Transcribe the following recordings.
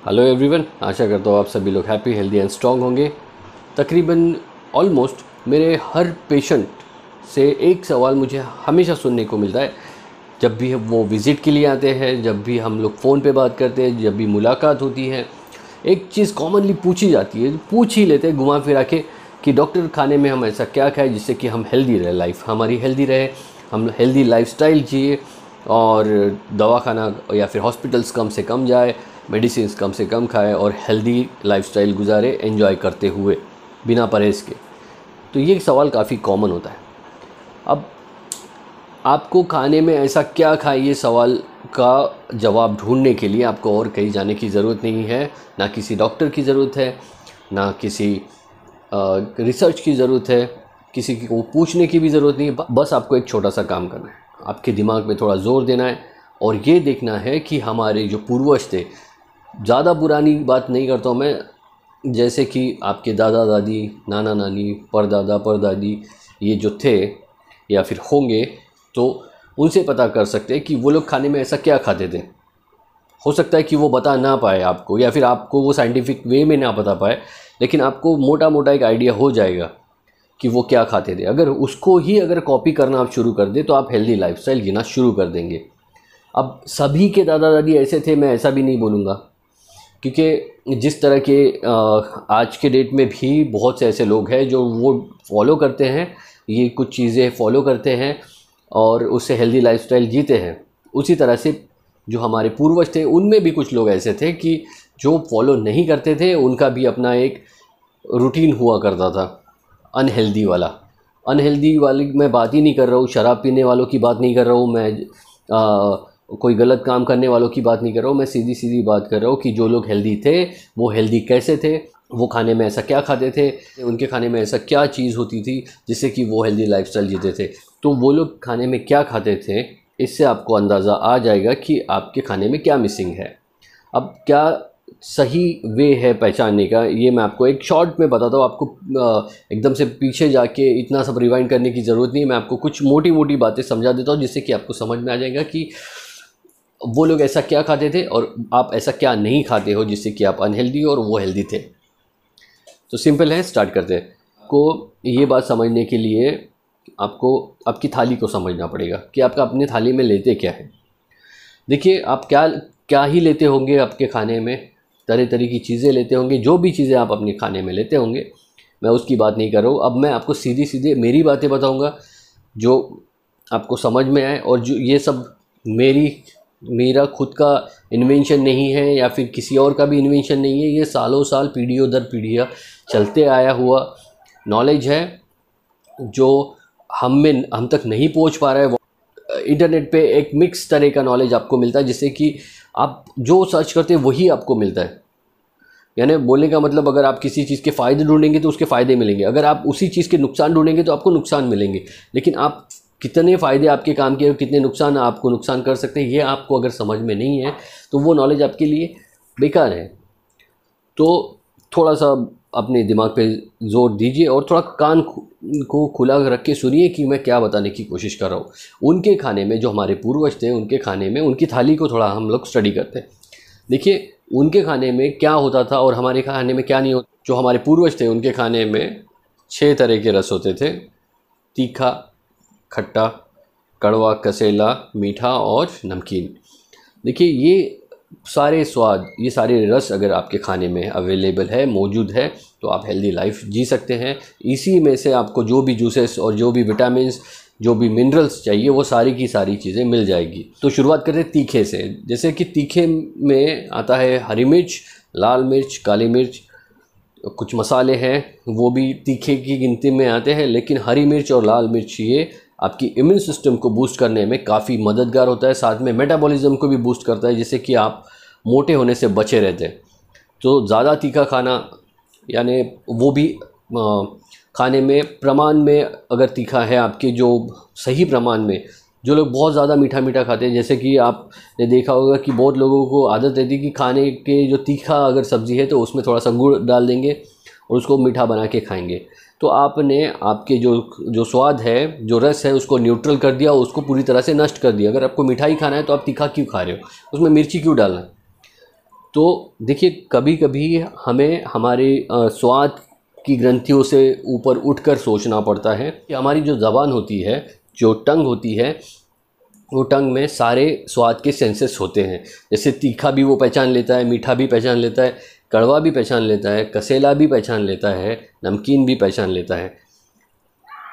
Hello everyone, आशा करता हूँ आप सभी लोग हैप्पी, हेल्दी एंड स्ट्रॉन्ग होंगे। तकरीबन ऑलमोस्ट मेरे हर पेशेंट से एक सवाल मुझे हमेशा सुनने को मिलता है। जब भी वो विज़िट के लिए आते हैं, जब भी हम लोग फ़ोन पे बात करते हैं, जब भी मुलाकात होती है, एक चीज़ कॉमनली पूछी जाती है, पूछ ही लेते हैं घुमा फिरा के कि डॉक्टर खाने में हम ऐसा क्या खाएं जिससे कि हम हेल्दी रहे, लाइफ हमारी हेल्दी रहे, हम हेल्दी लाइफस्टाइल जिए और दवाखाना या फिर हॉस्पिटल्स कम से कम जाए, मेडिसिन कम से कम खाए और हेल्दी लाइफस्टाइल गुजारे एंजॉय करते हुए बिना परहेज़ के। तो ये सवाल काफ़ी कॉमन होता है। अब आपको खाने में ऐसा क्या खाए, ये सवाल का जवाब ढूंढने के लिए आपको और कहीं जाने की ज़रूरत नहीं है, ना किसी डॉक्टर की ज़रूरत है, ना किसी रिसर्च की ज़रूरत है, किसी को पूछने की भी ज़रूरत नहीं है। बस आपको एक छोटा सा काम करना है, आपके दिमाग में थोड़ा ज़ोर देना है और ये देखना है कि हमारे जो पूर्वज थे, ज़्यादा पुरानी बात नहीं करता हूँ मैं, जैसे कि आपके दादा दादी, नाना नानी, परदादा परदादी ये जो थे या फिर होंगे, तो उनसे पता कर सकते हैं कि वो लोग खाने में ऐसा क्या खाते थे। हो सकता है कि वो बता ना पाए आपको, या फिर आपको वो साइंटिफिक वे में ना बता पाए, लेकिन आपको मोटा मोटा एक आइडिया हो जाएगा कि वो क्या खाते थे। अगर उसको ही अगर कॉपी करना आप शुरू कर दें तो आप हेल्दी लाइफस्टाइल जीना शुरू कर देंगे। अब सभी के दादा दादी ऐसे थे मैं ऐसा भी नहीं बोलूँगा, क्योंकि जिस तरह के आज के डेट में भी बहुत से ऐसे लोग हैं जो वो फॉलो करते हैं, ये कुछ चीज़ें फॉलो करते हैं और उससे हेल्दी लाइफस्टाइल जीते हैं। उसी तरह से जो हमारे पूर्वज थे उनमें भी कुछ लोग ऐसे थे कि जो फॉलो नहीं करते थे, उनका भी अपना एक रूटीन हुआ करता था अनहेल्दी वाला। अनहेल्दी वाली मैं बात ही नहीं कर रहा हूँ, शराब पीने वालों की बात नहीं कर रहा हूँ मैं, कोई गलत काम करने वालों की बात नहीं कर रहा हूँ, मैं सीधी सीधी बात कर रहा हूँ कि जो लोग हेल्दी थे वो हेल्दी कैसे थे, वो खाने में ऐसा क्या खाते थे, उनके खाने में ऐसा क्या चीज़ होती थी जिससे कि वो हेल्दी लाइफस्टाइल जीते थे। तो वो लोग खाने में क्या खाते थे, इससे आपको अंदाज़ा आ जाएगा कि आपके खाने में क्या मिसिंग है। अब क्या सही वे है पहचानने का, ये मैं आपको एक शॉर्ट में बताता हूँ। आपको एकदम से पीछे जाके इतना सब रिवाइंड करने की ज़रूरत नहीं है। मैं आपको कुछ मोटी मोटी बातें समझा देता हूँ जिससे कि आपको समझ में आ जाएगा कि वो लोग ऐसा क्या खाते थे और आप ऐसा क्या नहीं खाते हो जिससे कि आप अनहेल्दी और वो हेल्दी थे। तो सिंपल है, स्टार्ट करते हैं। आपको ये बात समझने के लिए आपको आपकी थाली को समझना पड़ेगा कि आपका अपने थाली में लेते क्या है। देखिए, आप क्या क्या ही लेते होंगे आपके खाने में, तरह तरह की चीज़ें लेते होंगे। जो भी चीज़ें आप अपने खाने में लेते होंगे, मैं उसकी बात नहीं कर रहा हूँ। अब मैं आपको सीधी सीधे मेरी बातें बताऊँगा जो आपको समझ में आए, और जो ये सब मेरा खुद का इन्वेंशन नहीं है या फिर किसी और का भी इन्वेंशन नहीं है। ये सालों साल पीढ़ियों दर पीढ़ियाँ चलते आया हुआ नॉलेज है जो हम तक नहीं पहुंच पा रहा है। इंटरनेट पे एक मिक्स तरह का नॉलेज आपको मिलता है जिससे कि आप जो सर्च करते हैं वही आपको मिलता है। यानी बोलने का मतलब, अगर आप किसी चीज़ के फ़ायदे ढूंढेंगे तो उसके फ़ायदे मिलेंगे, अगर आप उसी चीज़ के नुकसान ढूंढेंगे तो आपको नुकसान मिलेंगे। लेकिन आप कितने फ़ायदे आपके काम के और कितने नुकसान आपको नुकसान कर सकते हैं, ये आपको अगर समझ में नहीं है तो वो नॉलेज आपके लिए बेकार है। तो थोड़ा सा अपने दिमाग पे जोर दीजिए और थोड़ा कान को खुला रख के सुनिए कि मैं क्या बताने की कोशिश कर रहा हूँ। उनके खाने में, जो हमारे पूर्वज थे, उनके खाने में, उनकी थाली को थोड़ा हम लोग स्टडी करते हैं। देखिए, उनके खाने में क्या होता था और हमारे खाने में क्या नहीं होता। जो हमारे पूर्वज थे उनके खाने में 6 तरह के रस होते थे: तीखा, खट्टा, कड़वा, कसेला, मीठा और नमकीन। देखिए, ये सारे स्वाद, ये सारे रस अगर आपके खाने में अवेलेबल है, मौजूद है, तो आप हेल्दी लाइफ जी सकते हैं। इसी में से आपको जो भी जूसेस और जो भी विटामिन्स, जो भी मिनरल्स चाहिए, वो सारी की सारी चीज़ें मिल जाएगी। तो शुरुआत करते हैं तीखे से। जैसे कि तीखे में आता है हरी मिर्च, लाल मिर्च, काली मिर्च, कुछ मसाले हैं वो भी तीखे की गिनती में आते हैं। लेकिन हरी मिर्च और लाल मिर्च ये आपकी इम्यून सिस्टम को बूस्ट करने में काफ़ी मददगार होता है, साथ में मेटाबॉलिज्म को भी बूस्ट करता है, जिससे कि आप मोटे होने से बचे रहते हैं। तो ज़्यादा तीखा खाना, यानी वो भी खाने में प्रमाण में अगर तीखा है आपके, जो सही प्रमाण में, जो लोग बहुत ज़्यादा मीठा मीठा खाते हैं, जैसे कि आपने देखा होगा कि बहुत लोगों को आदत रहती है कि खाने के जो तीखा अगर सब्ज़ी है तो उसमें थोड़ा सा गुड़ डाल देंगे और उसको मीठा बना के खाएंगे। तो आपने आपके जो स्वाद है, जो रस है, उसको न्यूट्रल कर दिया, उसको पूरी तरह से नष्ट कर दिया। अगर आपको मिठाई खाना है तो आप तीखा क्यों खा रहे हो, उसमें मिर्ची क्यों डालना है। तो देखिए, कभी कभी हमें हमारे स्वाद की ग्रंथियों से ऊपर उठकर सोचना पड़ता है कि हमारी जो ज़बान होती है, जो टंग होती है, वो टंग में सारे स्वाद के सेंसेस होते हैं। जैसे तीखा भी वो पहचान लेता है, मीठा भी पहचान लेता है, कड़वा भी पहचान लेता है, कसेला भी पहचान लेता है, नमकीन भी पहचान लेता है,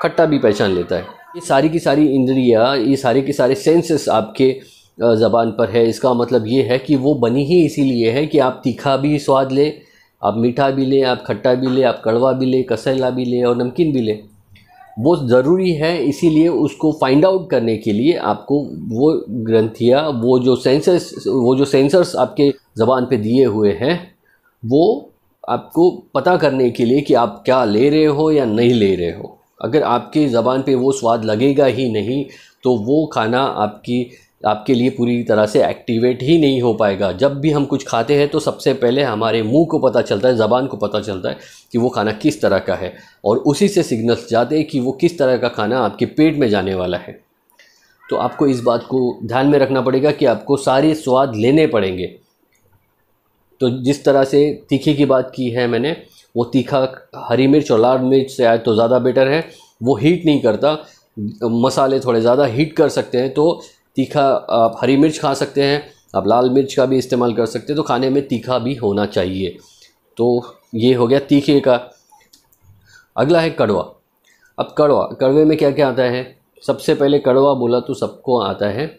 खट्टा भी पहचान लेता है। ये सारी की सारी इंद्रियाँ, ये सारे के सारे सेंसेस आपके ज़बान पर है। इसका मतलब ये है कि वो बनी ही इसीलिए है कि आप तीखा भी स्वाद लें, आप मीठा भी लें, आप खट्टा भी लें, आप कड़वा भी लें, कसेला भी लें और नमकीन भी लें। वो ज़रूरी है, इसीलिए उसको फाइंड आउट करने के लिए आपको वो ग्रंथियाँ, वो जो सेंसर्स आपके ज़बान पे दिए हुए हैं, वो आपको पता करने के लिए कि आप क्या ले रहे हो या नहीं ले रहे हो। अगर आपकी ज़बान पे वो स्वाद लगेगा ही नहीं तो वो खाना आपके लिए पूरी तरह से एक्टिवेट ही नहीं हो पाएगा। जब भी हम कुछ खाते हैं तो सबसे पहले हमारे मुंह को पता चलता है, ज़बान को पता चलता है कि वो खाना किस तरह का है, और उसी से सिग्नल्स जाते हैं कि वो किस तरह का खाना आपके पेट में जाने वाला है। तो आपको इस बात को ध्यान में रखना पड़ेगा कि आपको सारे स्वाद लेने पड़ेंगे। तो जिस तरह से तीखे की बात की है मैंने, वो तीखा हरी मिर्च और लाल मिर्च से आए तो ज़्यादा बेटर है। वो हीट नहीं करता, मसाले थोड़े ज़्यादा हीट कर सकते हैं। तो तीखा आप हरी मिर्च खा सकते हैं, आप लाल मिर्च का भी इस्तेमाल कर सकते हैं। तो खाने में तीखा भी होना चाहिए। तो ये हो गया तीखे का। अगला है कड़वा। अब कड़वे में क्या क्या आता है? सबसे पहले कड़वा बोला तो सबको आता है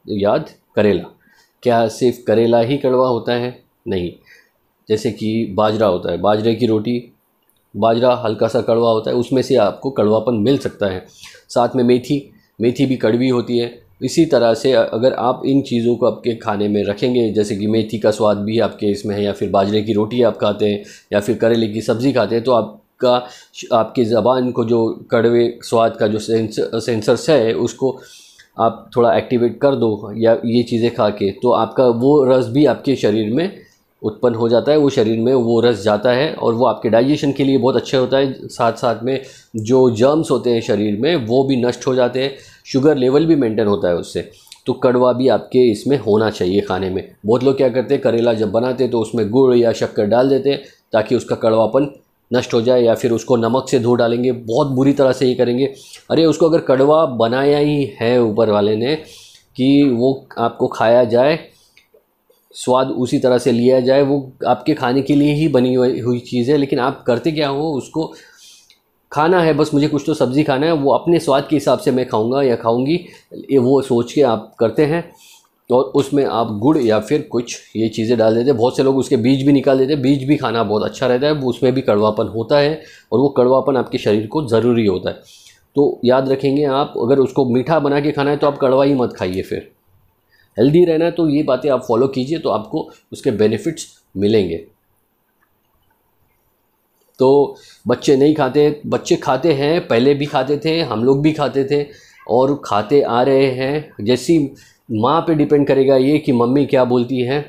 याद करेला। क्या सिर्फ करेला ही कड़वा होता है? नहीं। जैसे कि बाजरा होता है, बाजरे की रोटी, बाजरा हल्का सा कड़वा होता है, उसमें से आपको कड़वापन मिल सकता है। साथ में मेथी भी कड़वी होती है। इसी तरह से अगर आप इन चीज़ों को आपके खाने में रखेंगे, जैसे कि मेथी का स्वाद भी आपके इसमें है, या फिर बाजरे की रोटी आप खाते हैं, या फिर करेले की सब्ज़ी खाते हैं, तो आपकी ज़बान को जो कड़वे स्वाद का जो सेंसर्स है उसको आप थोड़ा एक्टिवेट कर दो, या ये चीज़ें खा के, तो आपका वो रस भी आपके शरीर में उत्पन्न हो जाता है, वो शरीर में वो रस जाता है और वो आपके डाइजेशन के लिए बहुत अच्छा होता है। साथ साथ में जो जर्म्स होते हैं शरीर में वो भी नष्ट हो जाते हैं, शुगर लेवल भी मेंटेन होता है उससे। तो कड़वा भी आपके इसमें होना चाहिए खाने में। बहुत लोग क्या करते हैं, करेला जब बनाते हैं तो उसमें गुड़ या शक्कर डाल देते हैं ताकि उसका कड़वापन नष्ट हो जाए, या फिर उसको नमक से धो डालेंगे। बहुत बुरी तरह से ये करेंगे। अरे उसको अगर कड़वा बनाया ही है ऊपर वाले ने कि वो आपको खाया जाए, स्वाद उसी तरह से लिया जाए, वो आपके खाने के लिए ही बनी हुई चीज़ है, लेकिन आप करते क्या हो, उसको खाना है, बस मुझे कुछ तो सब्ज़ी खाना है, वो अपने स्वाद के हिसाब से मैं खाऊंगा या खाऊंगी, वो सोच के आप करते हैं, और उसमें आप गुड़ या फिर कुछ ये चीज़ें डाल देते हैं। बहुत से लोग उसके बीज भी निकाल देते हैं। बीज भी खाना बहुत अच्छा रहता है, उसमें भी कड़वापन होता है, और वो कड़वापन आपके शरीर को ज़रूरी होता है। तो याद रखेंगे, आप अगर उसको मीठा बना के खाना है तो आप कड़वा ही मत खाइए। फिर हेल्दी रहना है तो ये बातें आप फॉलो कीजिए, तो आपको उसके बेनिफिट्स मिलेंगे। तो बच्चे नहीं खाते, बच्चे खाते हैं, पहले भी खाते थे, हम लोग भी खाते थे और खाते आ रहे हैं। जैसी माँ पे डिपेंड करेगा ये कि मम्मी क्या बोलती है।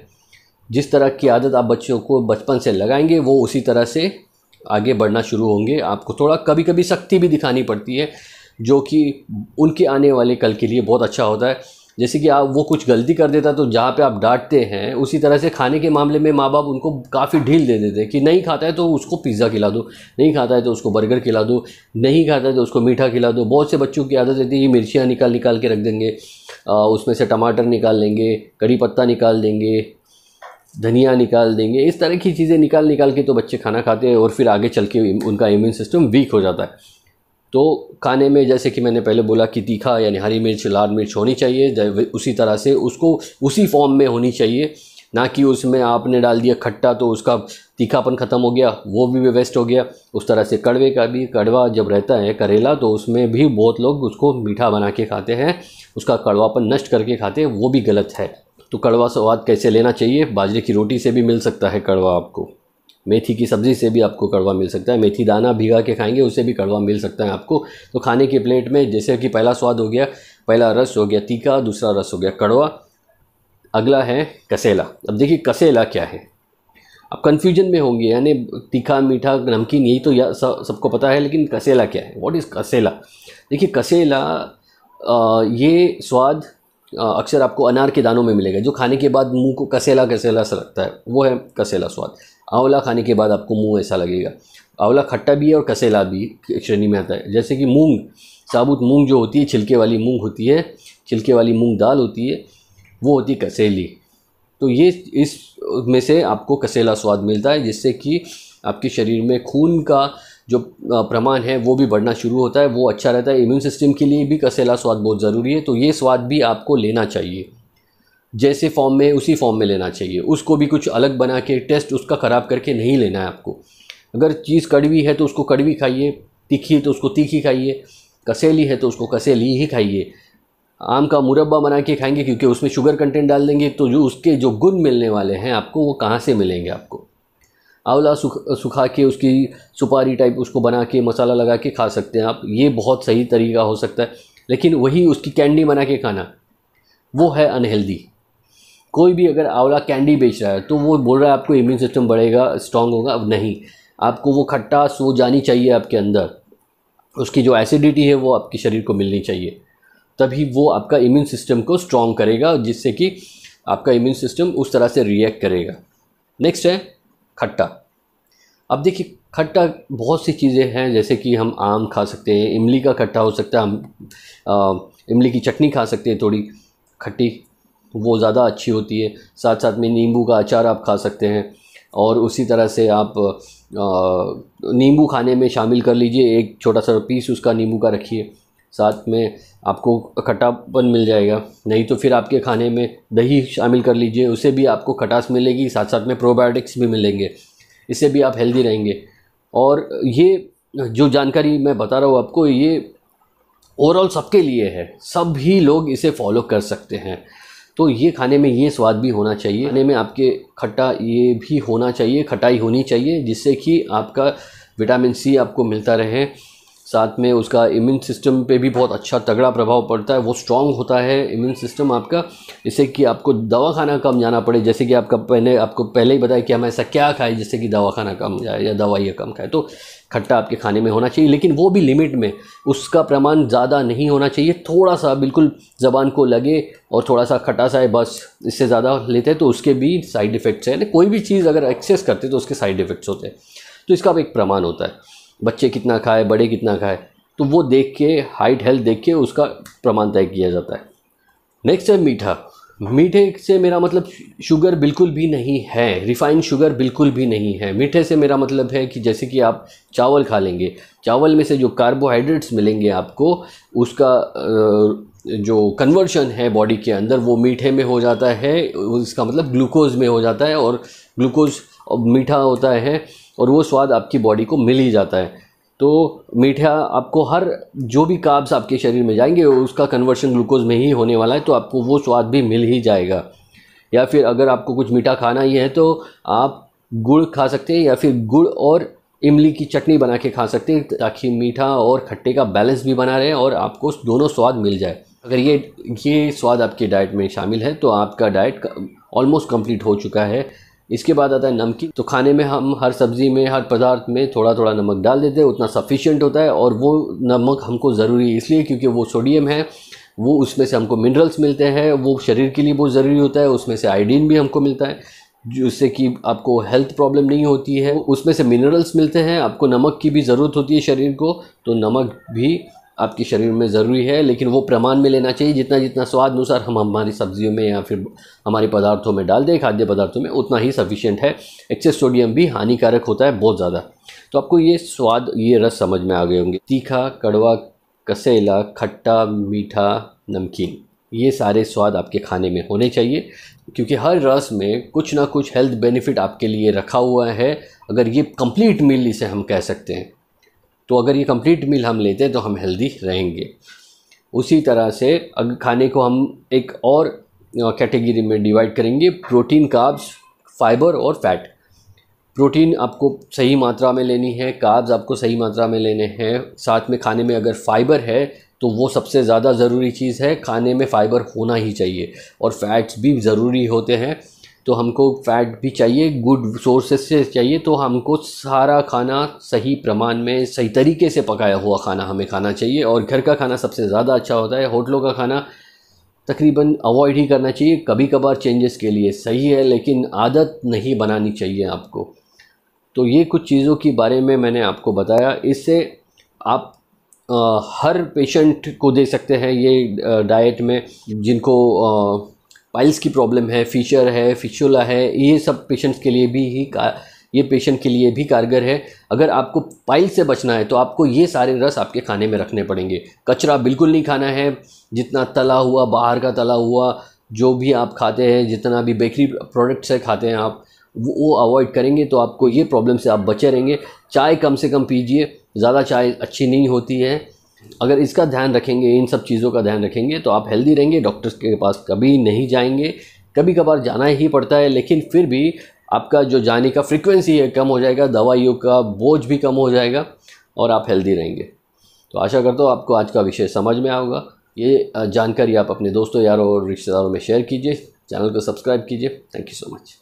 जिस तरह की आदत आप बच्चों को बचपन से लगाएंगे वो उसी तरह से आगे बढ़ना शुरू होंगे। आपको थोड़ा कभी कभी सख्ती भी दिखानी पड़ती है, जो कि उनके आने वाले कल के लिए बहुत अच्छा होता है। जैसे कि आप वो कुछ गलती कर देता तो जहाँ पे आप डांटते हैं, उसी तरह से खाने के मामले में माँ बाप उनको काफ़ी ढील दे देते हैं कि नहीं खाता है तो उसको पिज़्ज़ा खिला दो, नहीं खाता है तो उसको बर्गर खिला दो, नहीं खाता है तो उसको मीठा खिला दो। बहुत से बच्चों की आदत रहती है कि मिर्चियाँ निकाल के रख देंगे, उसमें से टमाटर निकाल लेंगे, कड़ी पत्ता निकाल देंगे, धनिया निकाल देंगे। इस तरह की चीज़ें निकाल के तो बच्चे खाना खाते हैं और फिर आगे चल के उनका इम्यून सिस्टम वीक हो जाता है। तो खाने में जैसे कि मैंने पहले बोला कि तीखा यानी हरी मिर्च, लाल मिर्च होनी चाहिए, उसी तरह से उसको उसी फॉर्म में होनी चाहिए, ना कि उसमें आपने डाल दिया खट्टा तो उसका तीखापन ख़त्म हो गया, वो भी वेस्ट हो गया। उस तरह से कड़वे का भी, कड़वा जब रहता है करेला तो उसमें भी बहुत लोग उसको मीठा बना के खाते हैं, उसका कड़वापन नष्ट करके खाते हैं, वो भी गलत है। तो कड़वा स्वाद कैसे लेना चाहिए? बाजरे की रोटी से भी मिल सकता है कड़वा आपको, मेथी की सब्ज़ी से भी आपको कड़वा मिल सकता है, मेथी दाना भिगा के खाएंगे उससे भी कड़वा मिल सकता है आपको। तो खाने के प्लेट में जैसे कि पहला स्वाद हो गया, पहला रस हो गया तीखा, दूसरा रस हो गया कड़वा, अगला है कसेला। अब देखिए कसेला क्या है, आप कन्फ्यूजन में होंगे, यानी तीखा मीठा नमकीन यही तो सबको पता है, लेकिन कसेला क्या है? व्हाट इज़ कसेला? देखिए कसेला ये स्वाद अक्सर आपको अनार के दानों में मिलेगा, जो खाने के बाद मुंह को कसेला कसेला सा लगता है, वो है कसेला स्वाद। आंवला खाने के बाद आपको मुंह ऐसा लगेगा। आंवला खट्टा भी है और कसेला भी श्रेणी में आता है। जैसे कि मूंग, साबुत मूंग जो होती है, छिलके वाली मूंग होती है, छिलके वाली मूंग दाल होती है, वो होती है कसेली। तो ये इस में से आपको कसेला स्वाद मिलता है, जिससे कि आपके शरीर में खून का जो प्रमाण है वो भी बढ़ना शुरू होता है, वो अच्छा रहता है। इम्यून सिस्टम के लिए भी कसेला स्वाद बहुत ज़रूरी है। तो ये स्वाद भी आपको लेना चाहिए, जैसे फॉर्म में उसी फॉर्म में लेना चाहिए। उसको भी कुछ अलग बना के टेस्ट उसका ख़राब करके नहीं लेना है आपको। अगर चीज़ कड़वी है तो उसको कड़वी खाइए, तीखी है तो उसको तीखी खाइए, कसेली है तो उसको कसेली ही खाइए। आम का मुरब्बा बना के खाएंगे क्योंकि उसमें शुगर कंटेंट डाल देंगे, तो जो उसके जो गुण मिलने वाले हैं आपको, वो कहाँ से मिलेंगे आपको। आंवला सुखा के उसकी सुपारी टाइप उसको बना के मसाला लगा के खा सकते हैं आप, ये बहुत सही तरीका हो सकता है। लेकिन वही उसकी कैंडी बना के खाना, वो है अनहेल्दी। कोई भी अगर आंवला कैंडी बेच रहा है तो वो बोल रहा है आपको इम्यून सिस्टम बढ़ेगा, स्ट्रांग होगा। अब नहीं, आपको वो खट्टास वो जानी चाहिए आपके अंदर, उसकी जो एसिडिटी है वो आपके शरीर को मिलनी चाहिए, तभी वो आपका इम्यून सिस्टम को स्ट्रांग करेगा, जिससे कि आपका इम्यून सिस्टम उस तरह से रिएक्ट करेगा। नेक्स्ट है खट्टा। अब देखिए, खट्टा बहुत सी चीज़ें हैं, जैसे कि हम आम खा सकते हैं, इमली का खट्टा हो सकता है, हम इमली की चटनी खा सकते हैं थोड़ी खट्टी, वो ज़्यादा अच्छी होती है। साथ साथ में नींबू का अचार आप खा सकते हैं, और उसी तरह से आप नींबू खाने में शामिल कर लीजिए, एक छोटा सा पीस उसका नींबू का रखिए, साथ में आपको खट्टापन मिल जाएगा। नहीं तो फिर आपके खाने में दही शामिल कर लीजिए, उससे भी आपको खटास मिलेगी, साथ साथ में प्रोबायोटिक्स भी मिलेंगे, इससे भी आप हेल्दी रहेंगे। और ये जो जानकारी मैं बता रहा हूँ आपको, ये ओवरऑल सबके लिए है, सभी लोग इसे फॉलो कर सकते हैं। तो ये खाने में ये स्वाद भी होना चाहिए, खाने में आपके खट्टा ये भी होना चाहिए, खटाई होनी चाहिए, जिससे कि आपका विटामिन सी आपको मिलता रहे। साथ में उसका इम्यून सिस्टम पे भी बहुत अच्छा तगड़ा प्रभाव पड़ता है, वो स्ट्रांग होता है इम्यून सिस्टम आपका, इससे कि आपको दवाखाना कम जाना पड़े। जैसे कि आपको पहले ही बताया कि हम ऐसा क्या खाएं जिससे कि दवाखाना कम जाए या दवाइयाँ कम खाएं। तो खट्टा आपके खाने में होना चाहिए, लेकिन वो भी लिमिट में, उसका प्रमाण ज़्यादा नहीं होना चाहिए। थोड़ा सा बिल्कुल ज़बान को लगे और थोड़ा सा खट्टा सा है बस, इससे ज़्यादा लेते हैं तो उसके भी साइड इफ़ेक्ट्स हैं। कोई भी चीज़ अगर एक्सेस करते तो उसके साइड इफ़ेक्ट्स होते हैं, तो इसका एक प्रमाण होता है। बच्चे कितना खाए, बड़े कितना खाए, तो वो देख के, हाइट हेल्थ देख के उसका प्रमाण तय किया जाता है। नेक्स्ट है मीठा। मीठे से मेरा मतलब शुगर बिल्कुल भी नहीं है, रिफाइंड शुगर बिल्कुल भी नहीं है। मीठे से मेरा मतलब है कि जैसे कि आप चावल खा लेंगे, चावल में से जो कार्बोहाइड्रेट्स मिलेंगे आपको, उसका जो कन्वर्शन है बॉडी के अंदर वो मीठे में हो जाता है, इसका मतलब ग्लूकोज में हो जाता है, और ग्लूकोज मीठा होता है और वो स्वाद आपकी बॉडी को मिल ही जाता है। तो मीठा आपको हर जो भी कार्ब्स आपके शरीर में जाएंगे उसका कन्वर्शन ग्लूकोज में ही होने वाला है, तो आपको वो स्वाद भी मिल ही जाएगा। या फिर अगर आपको कुछ मीठा खाना ही है तो आप गुड़ खा सकते हैं, या फिर गुड़ और इमली की चटनी बना के खा सकते हैं, ताकि मीठा और खट्टे का बैलेंस भी बना रहे और आपको दोनों स्वाद मिल जाए। अगर ये स्वाद आपकी डाइट में शामिल है तो आपका डाइट ऑलमोस्ट कंप्लीट हो चुका है। इसके बाद आता है नमकीन। तो खाने में हम हर सब्ज़ी में, हर पदार्थ में थोड़ा थोड़ा नमक डाल देते हैं, उतना सफिशिएंट होता है। और वो नमक हमको ज़रूरी है इसलिए क्योंकि वो सोडियम है, वो उसमें से हमको मिनरल्स मिलते हैं, वो शरीर के लिए बहुत ज़रूरी होता है। उसमें से आयोडीन भी हमको मिलता है, जिससे कि आपको हेल्थ प्रॉब्लम नहीं होती है। उसमें से मिनरल्स मिलते हैं, आपको नमक की भी ज़रूरत होती है शरीर को, तो नमक भी आपके शरीर में ज़रूरी है, लेकिन वो प्रमाण में लेना चाहिए। जितना जितना स्वाद अनुसार हम हमारी सब्जियों में या फिर हमारे पदार्थों में डाल दें, खाद्य पदार्थों में, उतना ही सफिशिएंट है। एक्सेस सोडियम भी हानिकारक होता है बहुत ज़्यादा। तो आपको ये स्वाद, ये रस समझ में आ गए होंगे। तीखा, कड़वा, कसेला, खट्टा, मीठा, नमकीन, ये सारे स्वाद आपके खाने में होने चाहिए, क्योंकि हर रस में कुछ ना कुछ हेल्थ बेनिफिट आपके लिए रखा हुआ है। अगर ये कंप्लीट मील इसे हम कह सकते हैं, तो अगर ये कंप्लीट मील हम लेते हैं तो हम हेल्दी रहेंगे। उसी तरह से अगर खाने को हम एक और कैटेगरी में डिवाइड करेंगे, प्रोटीन, कार्ब्स, फाइबर और फैट। प्रोटीन आपको सही मात्रा में लेनी है, कार्ब्स आपको सही मात्रा में लेने हैं, साथ में खाने में अगर फाइबर है तो वो सबसे ज़्यादा ज़रूरी चीज़ है, खाने में फ़ाइबर होना ही चाहिए। और फैट्स भी ज़रूरी होते हैं, तो हमको फैट भी चाहिए, गुड सोर्सेज से चाहिए। तो हमको सारा खाना सही प्रमाण में, सही तरीके से पकाया हुआ खाना हमें खाना चाहिए। और घर का खाना सबसे ज़्यादा अच्छा होता है। होटलों का खाना तकरीबन अवॉइड ही करना चाहिए। कभी कभार चेंजेस के लिए सही है, लेकिन आदत नहीं बनानी चाहिए आपको। तो ये कुछ चीज़ों के बारे में मैंने आपको बताया। इससे आप हर पेशेंट को दे सकते हैं ये डाइट में, जिनको पाइल्स की प्रॉब्लम है, फिशर है, फिशुला है, ये सब पेशेंट्स के लिए भी ये पेशेंट के लिए भी कारगर है। अगर आपको पाइल से बचना है तो आपको ये सारे रस आपके खाने में रखने पड़ेंगे। कचरा बिल्कुल नहीं खाना है। जितना तला हुआ, बाहर का तला हुआ जो भी आप खाते हैं, जितना भी बेकरी प्रोडक्ट्स है खाते हैं आप, वो अवॉइड करेंगे तो आपको ये प्रॉब्लम से आप बचे रहेंगे। चाय कम से कम पीजिए, ज़्यादा चाय अच्छी नहीं होती है। अगर इसका ध्यान रखेंगे, इन सब चीज़ों का ध्यान रखेंगे तो आप हेल्दी रहेंगे। डॉक्टर्स के पास कभी नहीं जाएंगे। कभी कभार जाना ही पड़ता है, लेकिन फिर भी आपका जो जाने का फ्रीक्वेंसी है कम हो जाएगा, दवाइयों का बोझ भी कम हो जाएगा और आप हेल्दी रहेंगे। तो आशा करता हूँ आपको आज का विषय समझ में आएगा। ये जानकारी आप अपने दोस्तों, यारों और रिश्तेदारों में शेयर कीजिए। चैनल को सब्सक्राइब कीजिए। Thank you so much.